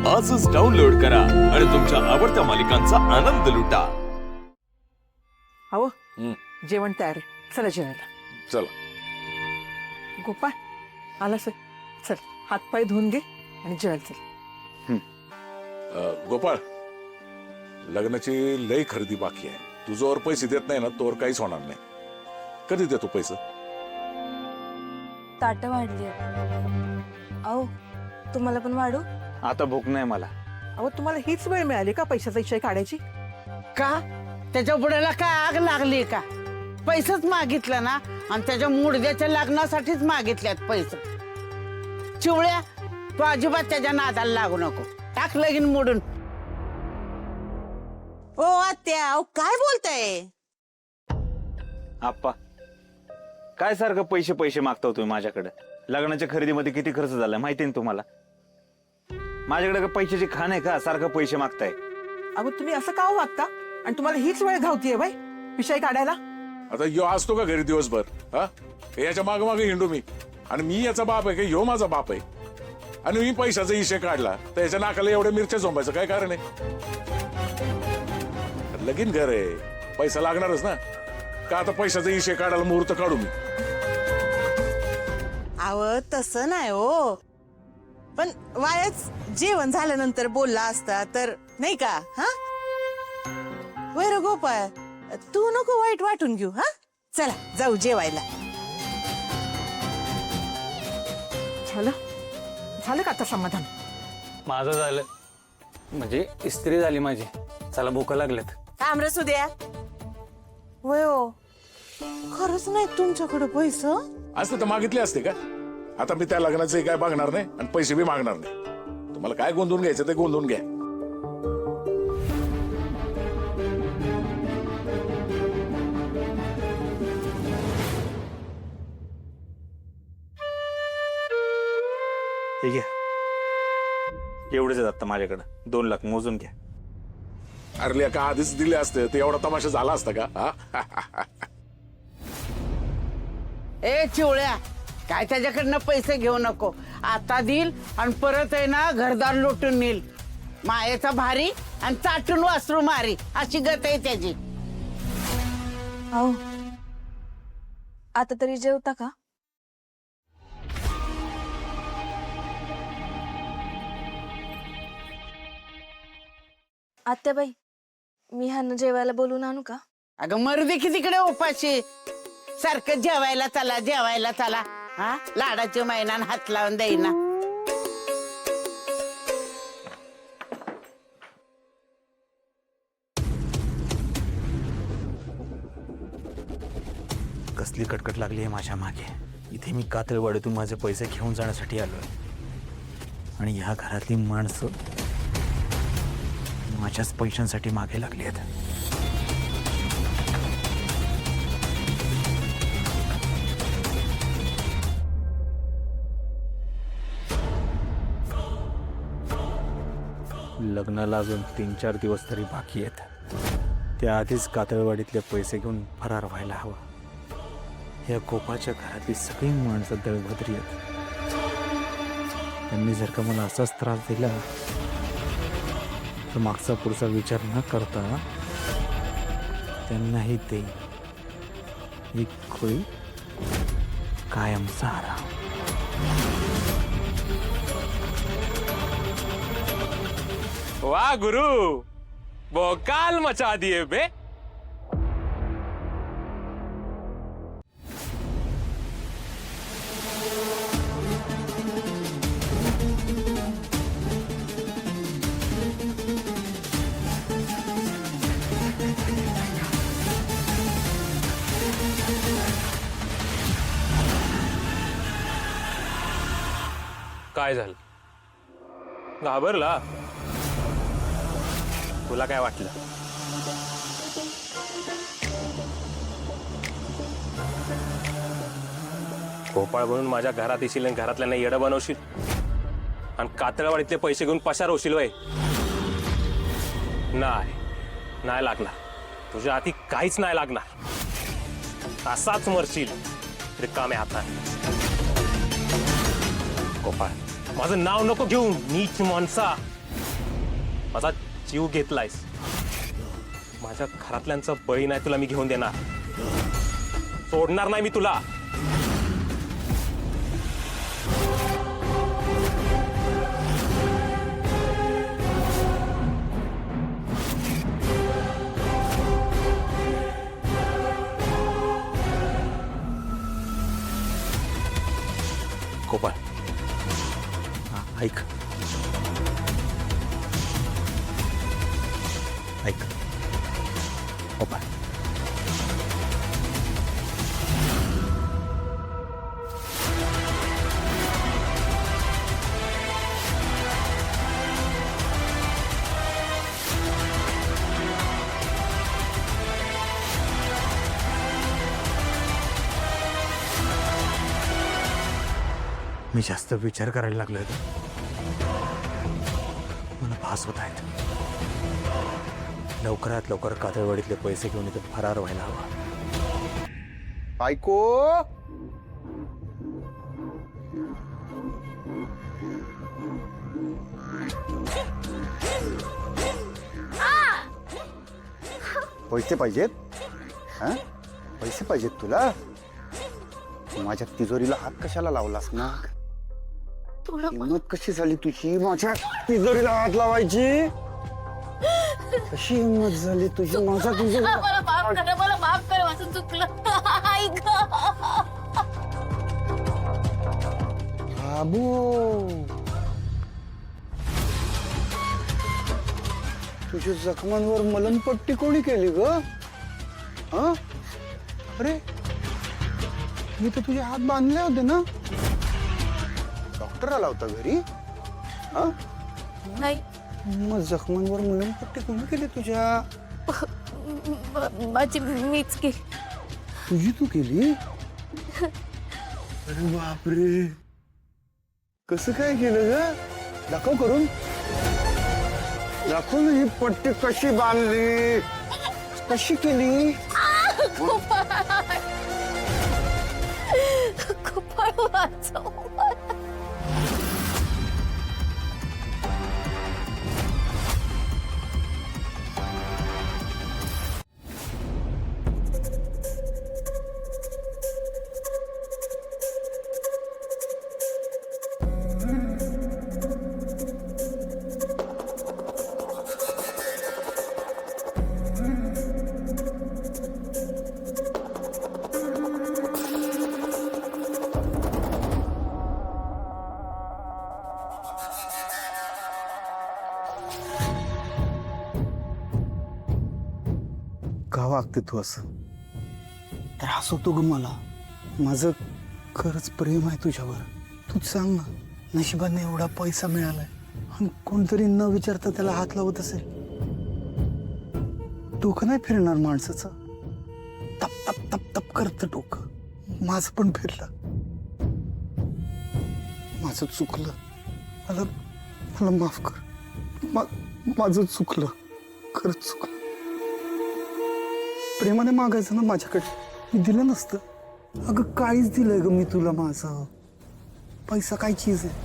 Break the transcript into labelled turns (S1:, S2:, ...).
S1: आजच डाउनलोड करा आणि तुमच्या आवडत्या मालिकांचा आनंद लुटा।
S2: अहो जेवण तयार आहे, चला जेवायला।
S3: चला
S2: गोपाळ आलास, चल हातपाय धुवून घे आणि जेवायला चल।
S3: गोपाळ, लग्नाची लई खरेदी बाकी आहे। तू जोर पैसे देत नाही ना तोवर काहीच होणार नाही। कधी देतो पैसे?
S4: ताट वाढली। अहो तुम्हाला पण वाढू?
S5: आता भूक नाही मला।
S2: अहो तुम्हाला हीच वेळ मिळाली का पैशाचा इच्छा काढायची?
S6: का त्याच्या बुडाला काय आग लागली का? पैसेच मागितलं ना, आणि त्याच्या मुडद्याच्या लग्नासाठीच मागितल्यात पैसे। चिवळ्या, तू अजिबात त्याच्या नादाला लागू नको, टाक लगीन मोडून।
S7: ओ आत्या, अहो काय बोलताय?
S5: आप्पा, काय सारखं पैसे पैसे मागता तुम्ही माझ्याकडे? लग्नाच्या खरेदीमध्ये किती खर्च झाला माहिती आहे तुम्हाला? माझ्याकडे का पैशाची खाण आहे का सारखं पैसे मागताय?
S2: अहो तुम्ही असं का वागता? आणि तुम्हाला हीच वेळ घावतीये बाई विषय काढायला?
S3: आता यो असतो का घरी दिवसभर? हा, याच्या माग मागे हिंडू मी, आणि मी याचा बाप आहे का ह्यो माझा बाप आहे? आणि मी पैशाचा इशे काढला तर याच्या नाकाला एवढ्या मिरच्या झोंबायचं काय कारण आहे? लगीन घर आहे, पैसा लागणारच ना। का आता पैशाचा इशे काढायला मुहूर्त काढू मी?
S7: अव तसं नाही हो, पण वायाच जेवण झाल्यानंतर बोलला असता तर नाही का? हा वैर गोपाळ, तू नको वाईट वाटून घेऊ। हा चला जाऊ जेवायला।
S2: झालं झालं का आता समाधान?
S8: माझं झालं, म्हणजे इस्त्री झाली माझी। चला भूक लागल्यात।
S7: तामरस उद्या वय हो, खरंच नाही तुमच्याकडे पैसे?
S3: असते तर मागितले असते का? आता मी त्या लग्नाचे काय मागणार नाही आणि पैसे बी मागणार नाही। तुम्हाला काय गोंधून घ्यायचं ते गोंधून घ्या।
S5: हे घ्या, एवढेच आहेत आता माझ्याकडे। 2 लाख मोजून घ्या।
S3: अरे का आधीच दिले असते तर एवढा तमाशा झाला असता का? हा?
S6: ए चिवळ्या, काय त्याच्याकडनं पैसे घेऊ नको। आता देईल आणि परत आहे ना घरदार लुटून नेईल। मायेचा भारी आणि चाटून वासरू मारी, अशी गत आहे त्याची।
S4: अहो आता तरी जेवता का? आत्याबाई, मी ह्यांना जेवायला बोलून आणू का?
S6: अगं मर्दी की तिकडे उपाशी, सारखं जेवायला चला जेवायला चला। हा लाडाची मैनान हात लावून देईना।
S5: कसली कटकट लागली आहे माझ्या मागे। इथे मी कातळवाडीतून माझे पैसे घेऊन जाण्यासाठी आलोय, आणि ह्या घरातली माणसं माझ्याच पैशांसाठी मागे लागली आहेत। लग्नाला अजून 3-4 दिवस तरी बाकी आहेत। त्याआधीच कातळवाडीतले पैसे घेऊन फरार व्हायला हवं। या गोपाच्या घरातली सगळी माणसं दळभद्री आहेत। त्यांनी जर का मला असाच त्रास दिला तर मागचा पुढचा विचार न करता त्यांनाही ते एक खोळी कायम सहारा।
S1: वाह गुरु, बोकाल मचा दिए बे। काय झालं? घाबरला? तुला काय वाटलं? गोपाळ म्हणून माझ्या घरात येशील आणि घरातल्यांना येडं बनवशील आणि कातळवाडीतले पैसे घेऊन पसार होशील वय? नाही लागणार, तुझ्या हाती काहीच नाही लागणार। असाच मरशील रिकाम्या हाताने। गोपाळ, माझं नाव नको घेऊन नीच माणसा. माझा जीव घेतलायस. माझ्या घरातल्यांचा बळी नाही तुला मी घेऊन देणार. सोडणार नाही मी तुला.
S5: गोपाळ, हा, ऐक ऐक गोपाळ, मी जास्त विचार करायला लागलोय का? मला भास होत आहेत. लवकरात लवकर कातळवाडीतले पैसे घेऊन इथे फरार व्हायला हवा.
S9: बायको, पैसे पाहिजेत? हा? पैसे पाहिजेत तुला? माझ्या तिजोरीला हात कशाला लावलास ना? हिंमत कशी झाली तुझी माझ्या तिजोरीला हात लावायची? कशी हिंमत झाली तुझी माझ्या तिजोरीला?
S4: मला माफ कर, माझं चुकलं. ऐक.
S9: बाबू, तुझ्या जखमांवर मलमपट्टी कोणी केली ग? हा? अरे, मी तर तुझे हात बांधले होते ना. डॉक्टर आला होता घरी? हा?
S4: नाही,
S9: मग जखमांवर मलमपट्टी कोणी केली तुझ्या?
S4: माझी मीच केली.
S9: तुझी तू केली? अरे बापरे, कसं काय केलं ग? दाखव करून. दाखव ना ही पट्टी कशी बांधली, कशी केली?
S4: गोपाळ वाचव.
S9: का वागते तू असं? त्रास होतो ग मला. माझं खरंच प्रेम आहे तुझ्यावर. तूच सांग ना, नशिबाने एवढा पैसा मिळालाय आणि कोणतरी न विचारता त्याला हात लावत असेल. डोकं नाही फिरणार माणसाचं? तप तप तप तप करतं डोकं. माझं पण फिरलं. माझं चुकलं. मला मला माफ कर. माझं चुकलं, खरंच चुकलं. प्रेमाने मागायचं ना माझ्याकडे, मी दिलं नसतं. अगं काहीच दिलंय ग मी तुला माझं. पैसा काय चीज आहे?